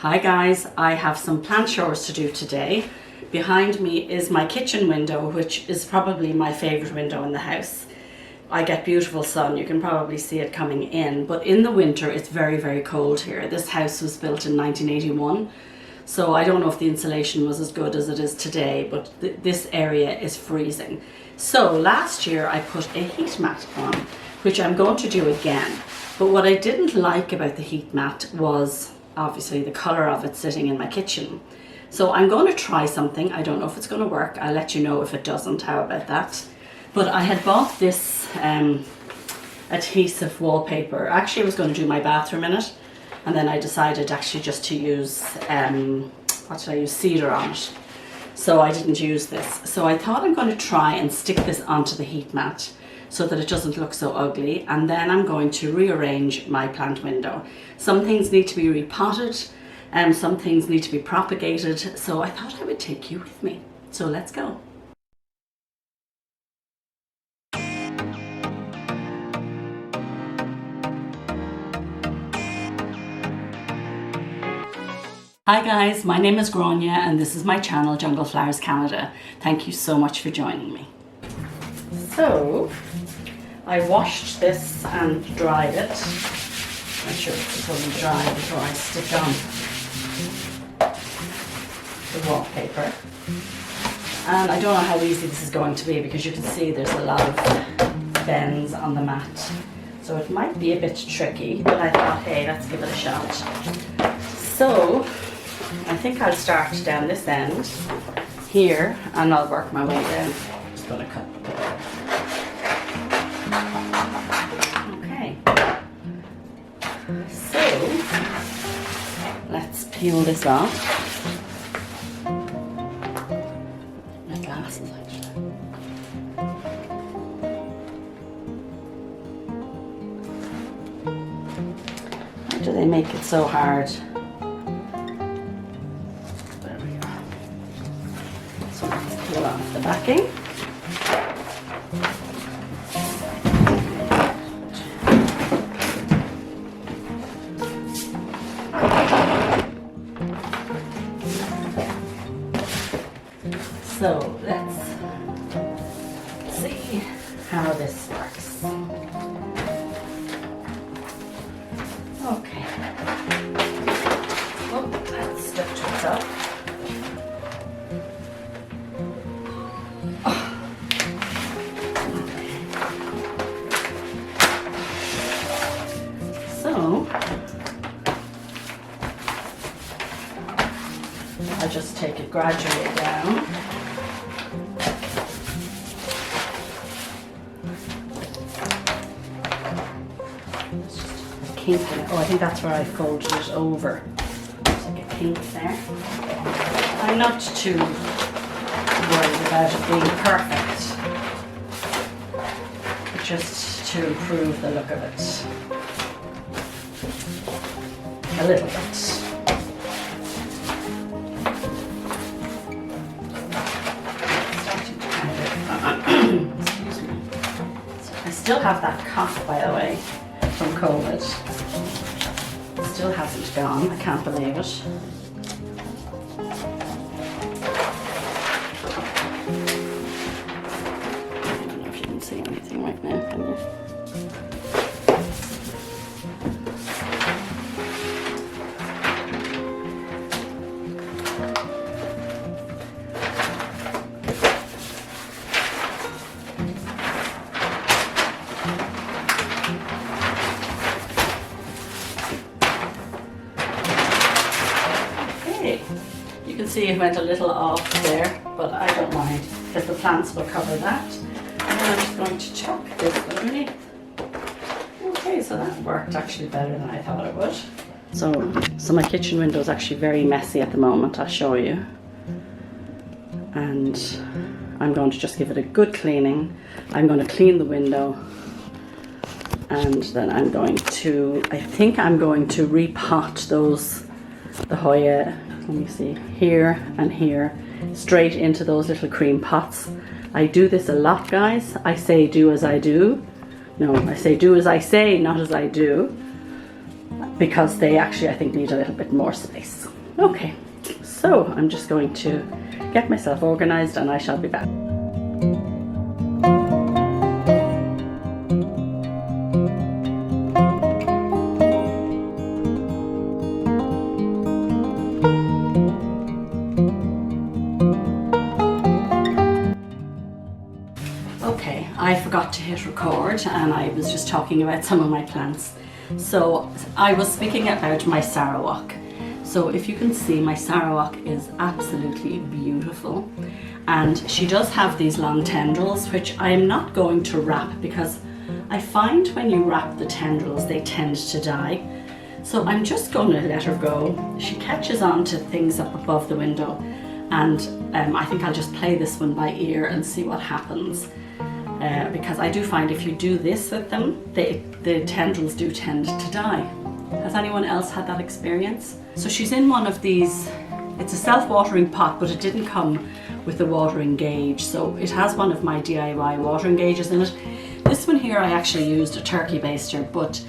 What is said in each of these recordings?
Hi guys, I have some plant chores to do today. Behind me is my kitchen window, which is probably my favourite window in the house. I get beautiful sun, you can probably see it coming in, but in the winter it's very, very cold here. This house was built in 1981, so I don't know if the insulation was as good as it is today, but this area is freezing. So last year I put a heat mat on, which I'm going to do again. But what I didn't like about the heat mat was obviously the colour of it sitting in my kitchen. So I'm going to try something. I don't know if it's going to work. I'll let you know if it doesn't. How about that? But I had bought this adhesive wallpaper. Actually, I was going to do my bathroom in it, and then I decided actually just to use what did I use? Cedar on it. So I didn't use this. So I thought I'm going to try and stick this onto the heat mat so that it doesn't look so ugly, and then I'm going to rearrange my plant window. Some things need to be repotted and some things need to be propagated, so I thought I would take you with me. So let's go. Hi guys, my name is Grania and this is my channel Jungle Flowers Canada. Thank you so much for joining me. So I washed this and dried it. Make sure it's fully dry before I stick on the wallpaper. And I don't know how easy this is going to be because you can see there's a lot of bends on the mat. So it might be a bit tricky, but I thought, hey, let's give it a shot. So I think I'll start down this end here and I'll work my way down. I'm just going to cut. Okay. So let's peel this off. My glasses actually. Why do they make it so hard? Peel off the backing. So let's see how this works. Okay. Oh, that's stuck to itself. So, I just take it gradually down. There's just a kink in it. Oh, I think that's where I folded it over. There's like a kink there. I'm not too worried about it being perfect, but just to improve the look of it. A little bit. Excuse me. So I still have that cough, by the way, from COVID. It still hasn't gone. I can't believe it. I don't know if you can see anything right now, can you? You can see it went a little off there, but I don't mind because the plants will cover that. And then I'm just going to chuck this underneath. Okay, so that worked actually better than I thought it would. So my kitchen window is actually very messy at the moment, I'll show you. And I'm going to just give it a good cleaning. I'm going to clean the window. And then I'm going to, I think I'm going to repot the Hoya, let me see, here and here, straight into those little cream pots. I do this a lot, guys. I say do as I do. No, I say do as I say, not as I do. because they actually, I think, need a little bit more space. Okay, so I'm just going to get myself organized and I shall be back. Okay, I forgot to hit record and I was just talking about some of my plants. So I was speaking about my Sarawak. So if you can see, my Sarawak is absolutely beautiful, and she does have these long tendrils, which I'm not going to wrap because I find when you wrap the tendrils they tend to die. So I'm just going to let her go. She catches on to things up above the window, and I think I'll just play this one by ear and see what happens. Because I do find if you do this with them, the tendrils do tend to die. Has anyone else had that experience? So she's in one of these, it's a self-watering pot, but it didn't come with a watering gauge. So it has one of my DIY watering gauges in it. This one here I actually used a turkey baster, but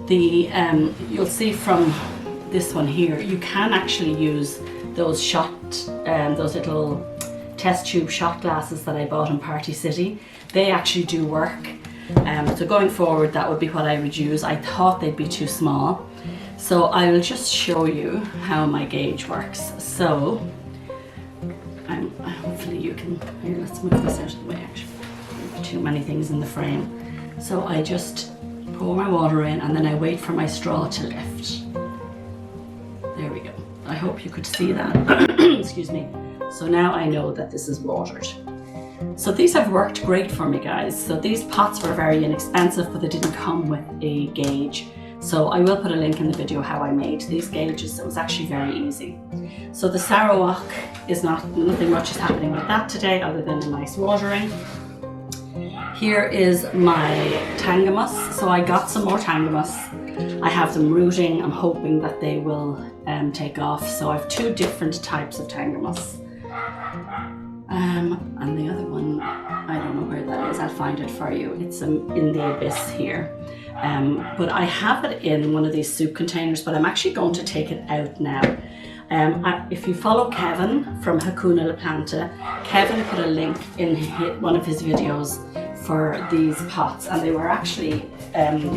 you'll see from this one here, you can actually use those those little test tube shot glasses that I bought in Party City. They actually do work. So going forward, that would be what I would use. I thought they'd be too small. So I will just show you how my gauge works. So hopefully you can, here, let's move this out of the way actually. Too many things in the frame. So I just pour my water in and then I wait for my straw to lift. There we go. I hope you could see that. Excuse me. So now I know that this is watered. So these have worked great for me, guys. So these pots were very inexpensive, but they didn't come with a gauge. So I will put a link in the video how I made these gauges. It was actually very easy. So the Sarawak is nothing much is happening with that today other than a nice watering. Here is my Tangamus. So I got some more Tangamus. I have them rooting. I'm hoping that they will take off. So I have two different types of Tangamus. And the other one, I don't know where that is. I'll find it for you. It's in the abyss here. But I have it in one of these soup containers, but I'm actually going to take it out now. If you follow Kevin from Hakuna La Planta, Kevin put a link in one of his videos for these pots, and they were actually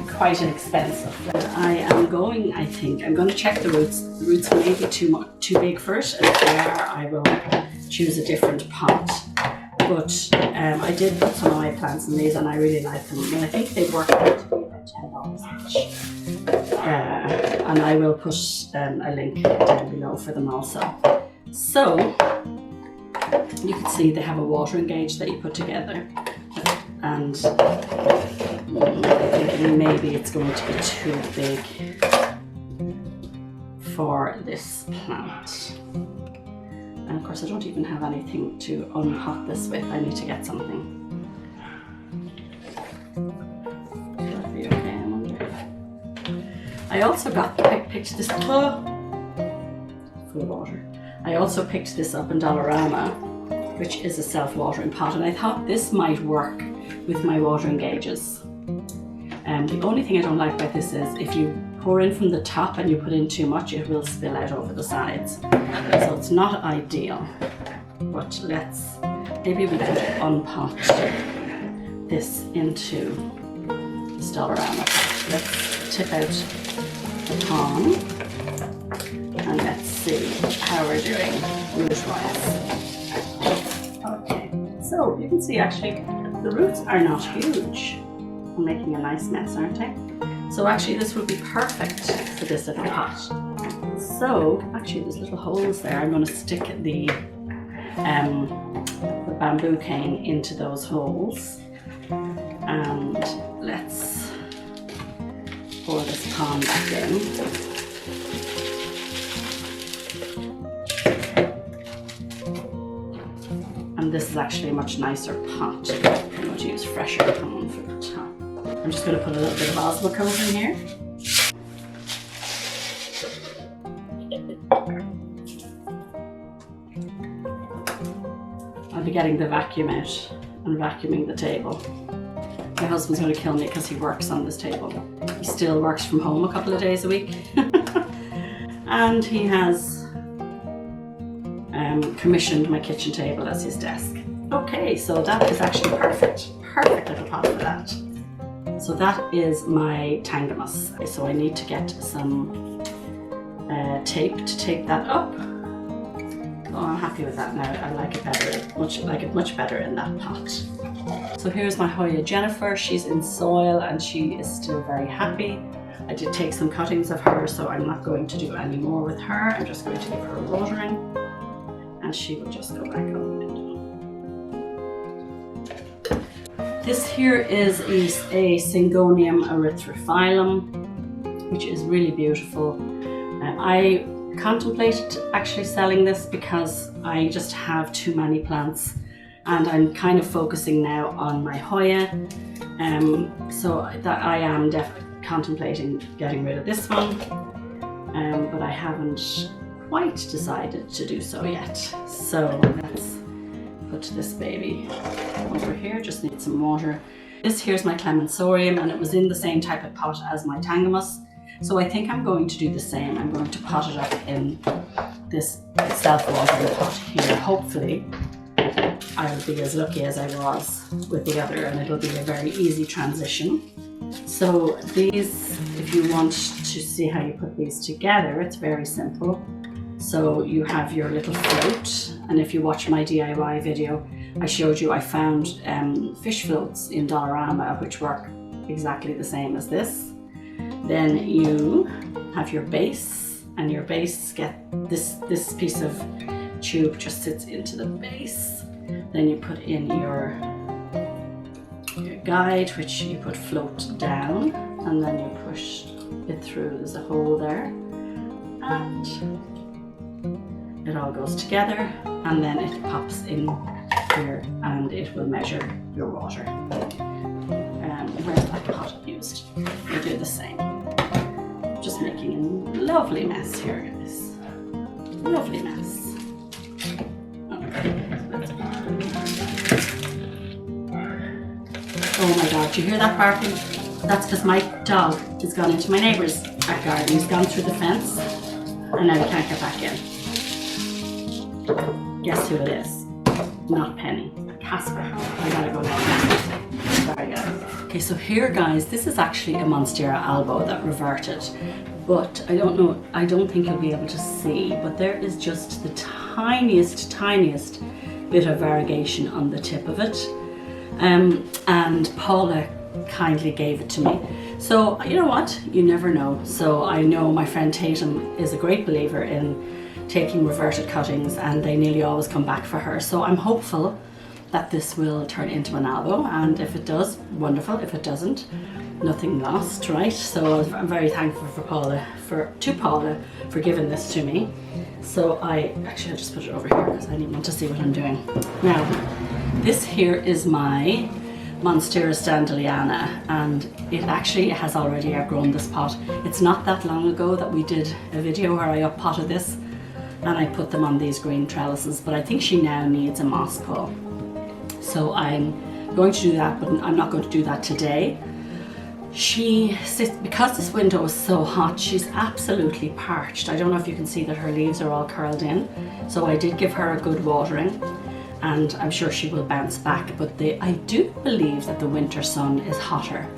quite inexpensive. But I'm going to check the roots. The roots may be too big for it, and if they are, I will choose a different pot. But I did put some of my plants in these and I really like them, and I think they work out to be about $10 each. And I will put a link down below for them also. So you can see they have a watering gauge that you put together, and I'm thinking maybe it's going to be too big for this plant. And of course I don't even have anything to unpot this with. I need to get something. Will that be okay, I wonder? I also picked this full of water. I also picked this up in Dollarama, which is a self-watering pot, and I thought this might work with my watering gauges. The only thing I don't like about this is if you pour in from the top and you put in too much, it will spill out over the sides. So it's not ideal, but maybe we could unpot this into this Dollarama pot. Let's tip out the palm and let's see how we're doing root-wise. Okay, so you can see actually the roots are not huge. I'm making a nice mess, aren't I? So actually this would be perfect for this little pot. So actually there's little holes there. I'm going to stick the bamboo cane into those holes. And let's pour this palm back in. And this is actually a much nicer pot. I'm going to use fresher palm for the top. I'm just going to put a little bit of Osmocote in here. I'll be getting the vacuum out and vacuuming the table. My husband's going to kill me because he works on this table. He still works from home a couple of days a week. And he has commissioned my kitchen table as his desk. Okay, so that is actually perfect. Perfect little pot for that. So that is my Tangamus. So I need to get some tape to tape that up. Oh, I'm happy with that now. I like it better, much better in that pot. So here's my Hoya Jennifer. She's in soil and she is still very happy. I did take some cuttings of her, so I'm not going to do any more with her. I'm just going to give her a watering and she will just go back on the window. This here is a Syngonium erythrophyllum, which is really beautiful. I contemplated actually selling this because I just have too many plants and I'm kind of focusing now on my Hoya. So that I am definitely contemplating getting rid of this one, but I haven't quite decided to do so yet. So let's put this baby over here, just need some water. This here's my Clemensorium and it was in the same type of pot as my Tangamus. So I think I'm going to do the same. I'm going to pot it up in this self-watering pot here. Hopefully I'll be as lucky as I was with the other and it'll be a very easy transition. So these, if you want to see how you put these together, it's very simple. So you have your little float, and if you watch my DIY video, I showed you I found fish floats in Dollarama which work exactly the same as this. Then you have your base, and your base this piece of tube just sits into the base. Then you put in your guide, which you put float down, and then you push it through. There's a hole there, and it all goes together, and then it pops in here, and it will measure your water. Where's that pot used? You do the same. Just making a lovely mess here, guys. Lovely mess. Oh my God, do you hear that barking? That's because my dog has gone into my neighbour's back garden. He's gone through the fence and now he can't get back in. Guess who it is? Not Penny, Casper. I gotta go now. Sorry guys. Okay, so here guys, this is actually a Monstera albo that reverted. But I don't think you'll be able to see, but there is just the tiniest bit of variegation on the tip of it. And Paula kindly gave it to me. So you know what? You never know. So I know my friend Tatum is a great believer in taking reverted cuttings and they nearly always come back for her. So I'm hopeful that this will turn into an albo, and if it does, wonderful. If it doesn't, nothing lost, right? So I'm very thankful to Paula for giving this to me. So I'll just put it over here because I want to see what I'm doing. Now, this here is my Monstera standeliana, and it actually has already outgrown this pot. It's not that long ago that we did a video where I up-potted this and I put them on these green trellises, but I think she now needs a moss pull. So I'm going to do that, but I'm not going to do that today. Because this window is so hot, she's absolutely parched. I don't know if you can see that her leaves are all curled in. So I did give her a good watering, and I'm sure she will bounce back. But I do believe that the winter sun is hotter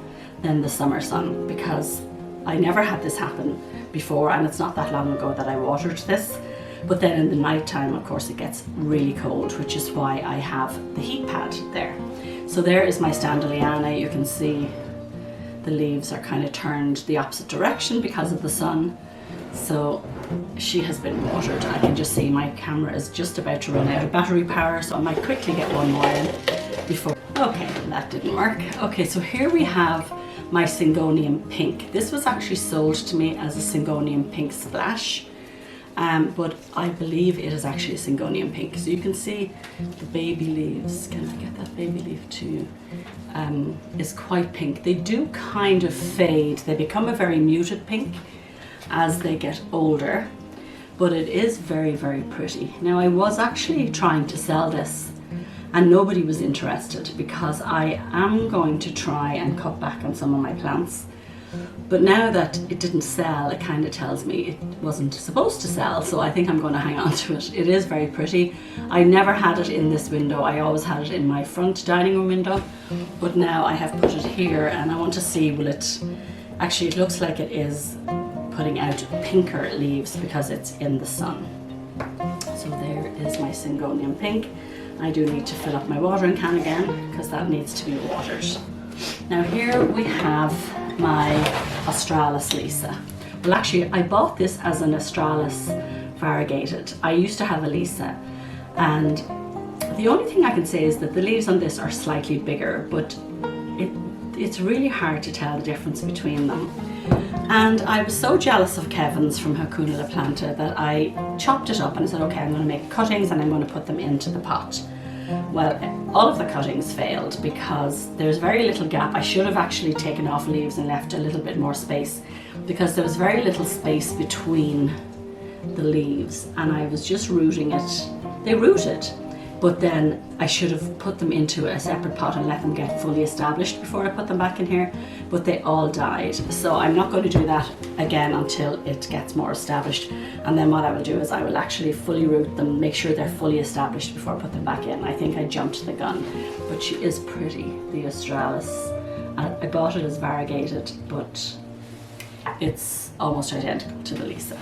than the summer sun, because I never had this happen before, and it's not that long ago that I watered this. But then in the night time, of course, it gets really cold, which is why I have the heat pad there. So there is my standeliana. You can see the leaves are kind of turned the opposite direction because of the sun. So she has been watered. I can just see my camera is just about to run out of battery power, so I might quickly get one more in before. Okay, that didn't work. Okay, so here we have my Syngonium pink. This was actually sold to me as a Syngonium pink splash. But I believe it is actually a Syngonium pink. So you can see the baby leaves. Can I get that baby leaf to you? Is quite pink. They do kind of fade. They become a very muted pink as they get older, but it is very, very pretty. Now I was actually trying to sell this and nobody was interested because I am going to try and cut back on some of my plants. But now that it didn't sell, it kind of tells me it wasn't supposed to sell, so I think I'm going to hang on to it. It is very pretty. I never had it in this window, I always had it in my front dining room window, but now I have put it here and I want to see, will it, actually it looks like it is putting out pinker leaves because it's in the sun. So there is my Syngonium pink. I do need to fill up my watering can again because that needs to be watered. Now here we have my Australis Lisa. Well, actually I bought this as an Australis variegated. I used to have a Lisa, and the only thing I can say is that the leaves on this are slightly bigger, but it's really hard to tell the difference between them. And I was so jealous of Kevin's from Hakuna La Planta that I chopped it up and I said, okay, I'm going to make cuttings and I'm going to put them into the pot. Well, all of the cuttings failed because there's very little gap. I should have actually taken off leaves and left a little bit more space because there was very little space between the leaves and I was just rooting it. They rooted, but then I should have put them into a separate pot and let them get fully established before I put them back in here, but they all died. So I'm not going to do that again until it gets more established. And then what I will do is I will actually fully root them, make sure they're fully established before I put them back in. I think I jumped the gun, but she is pretty, the Australis. I bought it as variegated, but it's almost identical to the Lisa.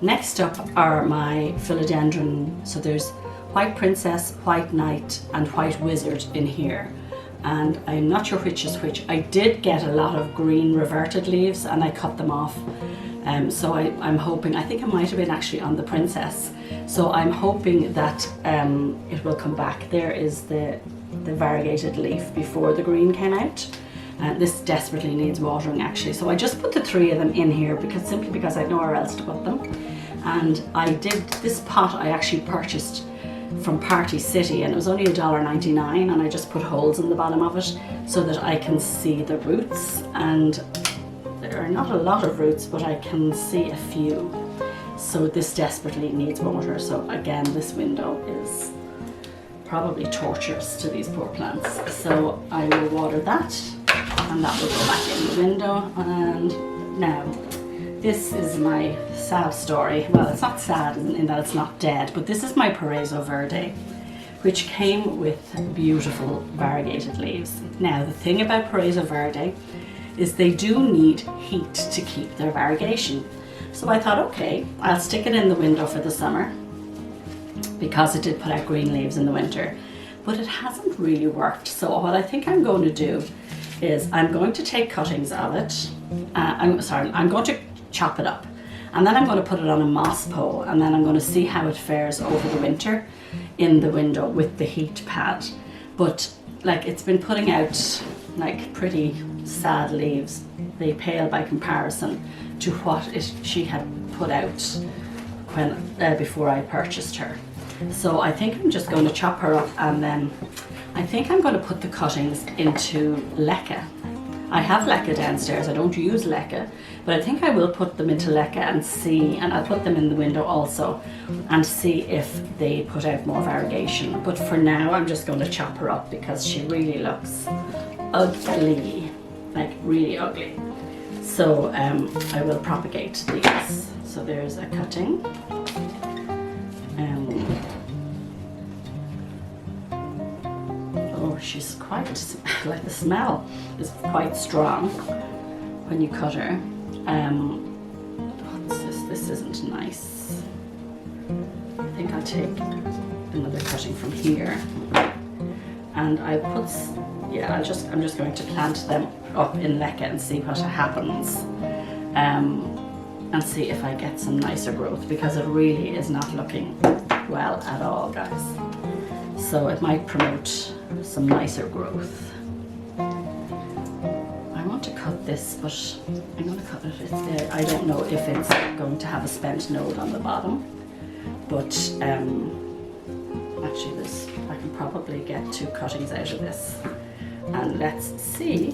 Next up are my philodendron. So there's White Princess, White Knight and White Wizard in here, and I'm not sure which is which. I did get a lot of green reverted leaves and I cut them off, so I'm hoping, I think it might have been actually on the Princess, so I'm hoping that it will come back. There is the variegated leaf before the green came out. This desperately needs watering actually, so I just put the 3 of them in here simply because I had nowhere else to put them. And I did, this pot I actually purchased from Party City and it was only $1.99, and I just put holes in the bottom of it so that I can see the roots, and there are not a lot of roots but I can see a few. So this desperately needs water, so again this window is probably torturous to these poor plants. So I will water that and that will go back in the window. And now this is my sad story. Well, it's not sad in that it's not dead, but this is my Paraiso Verde, which came with beautiful variegated leaves. Now, the thing about Paraiso Verde is they do need heat to keep their variegation. So I thought, okay, I'll stick it in the window for the summer because it did put out green leaves in the winter, but it hasn't really worked. So what I think I'm going to do is I'm going to take cuttings of it. I'm going to chop it up, and then I'm going to put it on a moss pole, and then I'm going to see how it fares over the winter in the window with the heat pad. But like, it's been putting out like pretty sad leaves. They pale by comparison to what she had put out when before I purchased her. So I think I'm just going to chop her up, and then I think I'm going to put the cuttings into leca. I have leca downstairs, I don't use leca, but I think I will put them into leca and see, and I'll put them in the window also and see if they put out more variegation. But for now I'm just going to chop her up because she really looks ugly, like really ugly. So I will propagate these. So there's a cutting. Oh, she's quite, like the smell is quite strong when you cut her. What's this? This isn't nice. I think I'll take another cutting from here. And I put, yeah, I'm just going to plant them up in leca and see what happens. And see if I get some nicer growth, because it really is not looking well at all, guys. So it might promote some nicer growth. I want to cut this, but I'm going to cut it. I don't know if it's going to have a spent node on the bottom, but actually this, I can probably get 2 cuttings out of this, and let's see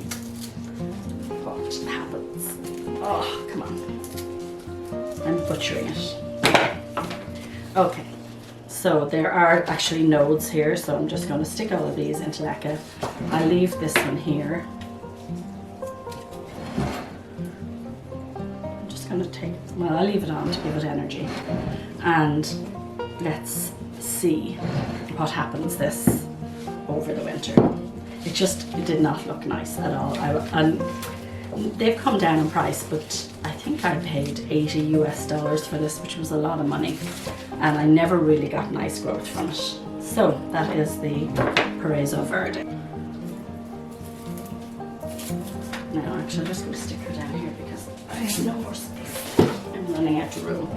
what happens. Oh, come on. I'm butchering it. Okay. So there are actually nodes here, so I'm just going to stick all of these into leca. I leave this one here. well, I'll leave it on to give it energy. And let's see what happens this over the winter. It did not look nice at all. And they've come down in price, but I think I paid $80 US for this, which was a lot of money. And I never really got nice growth from it. So that is the Paraiso Verde. Now actually I'm just going to stick her down here because I have no more space. I'm running out of room.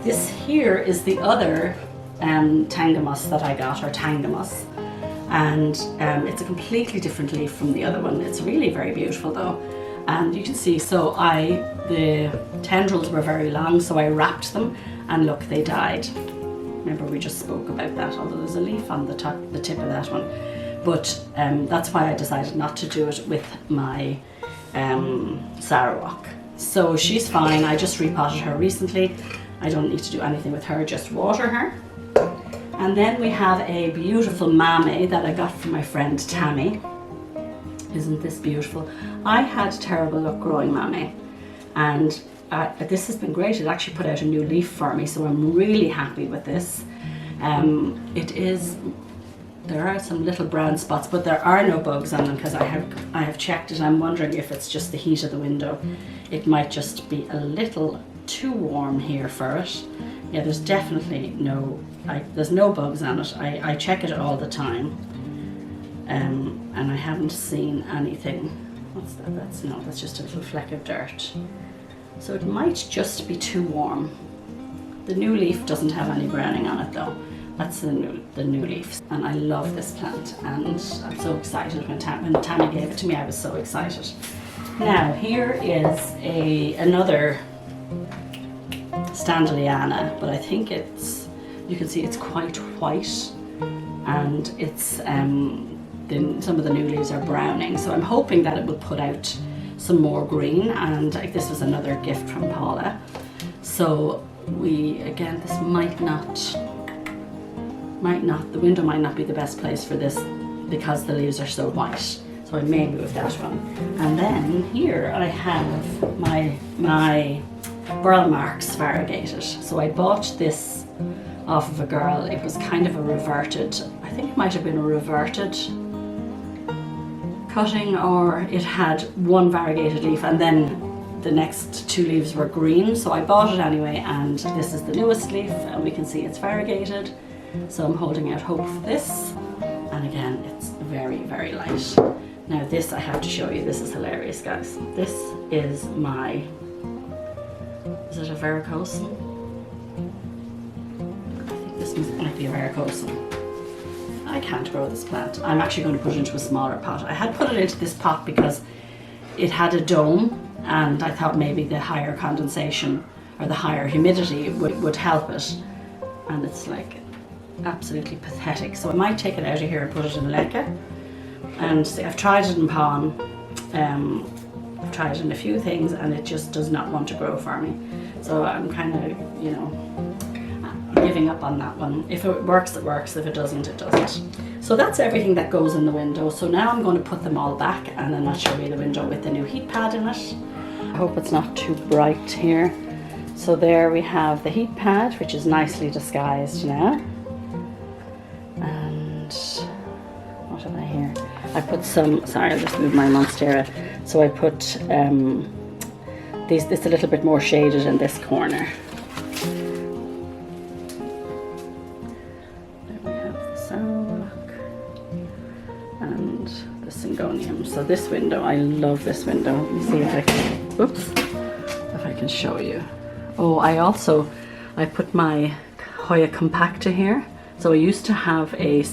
This here is the other Tangamus that I got, or Tangamus. And it's a completely different leaf from the other one. It's really very beautiful though. And you can see, so the tendrils were very long, so I wrapped them, and look, they died. Remember we just spoke about that, although there's a leaf on the tip of that one. But that's why I decided not to do it with my Sarawak. So she's fine. I just repotted her recently. I don't need to do anything with her, just water her. And then we have a beautiful mame that I got from my friend Tammy. Isn't this beautiful? I had terrible luck growing mame, and this has been great. It actually put out a new leaf for me, so I'm really happy with this. There are some little brown spots, but there are no bugs on them because I have checked it. I'm wondering if it's just the heat of the window. It might just be a little too warm here for it. Yeah, there's definitely there's no bugs on it. I check it all the time, and I haven't seen anything. What's that? That's just a little fleck of dirt. So it might just be too warm. The new leaf doesn't have any browning on it though. That's the new leaves, and I love this plant, and I'm so excited when Tammy gave it to me. I was so excited. Now here is another Standeliana, but I think you can see it's quite white, and it's some of the new leaves are browning, so I'm hoping that it will put out some more green. And this was another gift from Paula, so this the window might not be the best place for this because the leaves are so white, so I may move that one. And then here I have my burl marks variegated. So I bought this off of a girl. It was kind of a reverted, I think it might have been a reverted cutting, or it had one variegated leaf and then the next two leaves were green. So I bought it anyway, and this is the newest leaf, and we can see it's variegated. So I'm holding out hope for this, and again it's very, very light. Now this I have to show you. This is hilarious, guys. This is is it a varicosum? I think this might be a varicosum. I can't grow this plant. I'm actually going to put it into a smaller pot. I had put it into this pot because it had a dome, and I thought maybe the higher condensation or the higher humidity would help it, and it's like absolutely pathetic. So I might take it out of here and put it in leca. And see, I've tried it in palm, I've tried it in a few things, and it just does not want to grow for me. So I'm kind of, giving up on that one. If it works, it works. If it doesn't, it doesn't. So that's everything that goes in the window. So now I'm going to put them all back, and then I'll show you the window with the new heat pad in it. I hope it's not too bright here. So there we have the heat pad, which is nicely disguised now. And what have I here? I put some, sorry, I'll just move my Monstera. So I put this a little bit more shaded in this corner. There we have the Sarawak and the Syngonium. So this window, I love this window. Let me see if I can, if I can show you. Oh, I put my Hoya compacta here. So I used to have a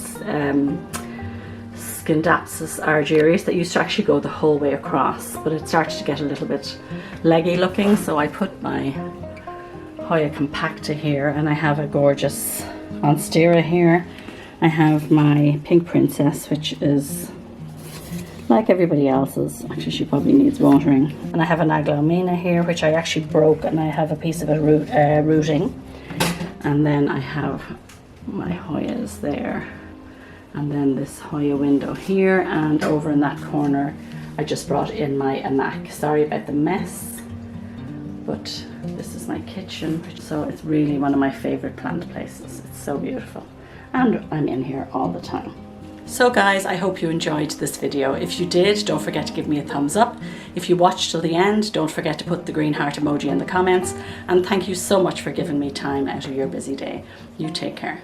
Scindapsus argyrius that used to actually go the whole way across, but it started to get a little bit leggy looking, so I put my Hoya compacta here, and I have a gorgeous Monstera here. I have my Pink Princess, which is like everybody else's. Actually, she probably needs watering. And I have an Aglomena here, which I actually broke, and I have a piece of it rooting. And then I have my Hoyas there, and then this Hoya window here, and over in that corner I just brought in my Amak. Sorry about the mess, but this is my kitchen. So it's really one of my favorite plant places. It's so beautiful. And I'm in here all the time. So guys, I hope you enjoyed this video. If you did, don't forget to give me a thumbs up. If you watched till the end, don't forget to put the green heart emoji in the comments. And thank you so much for giving me time out of your busy day. You take care.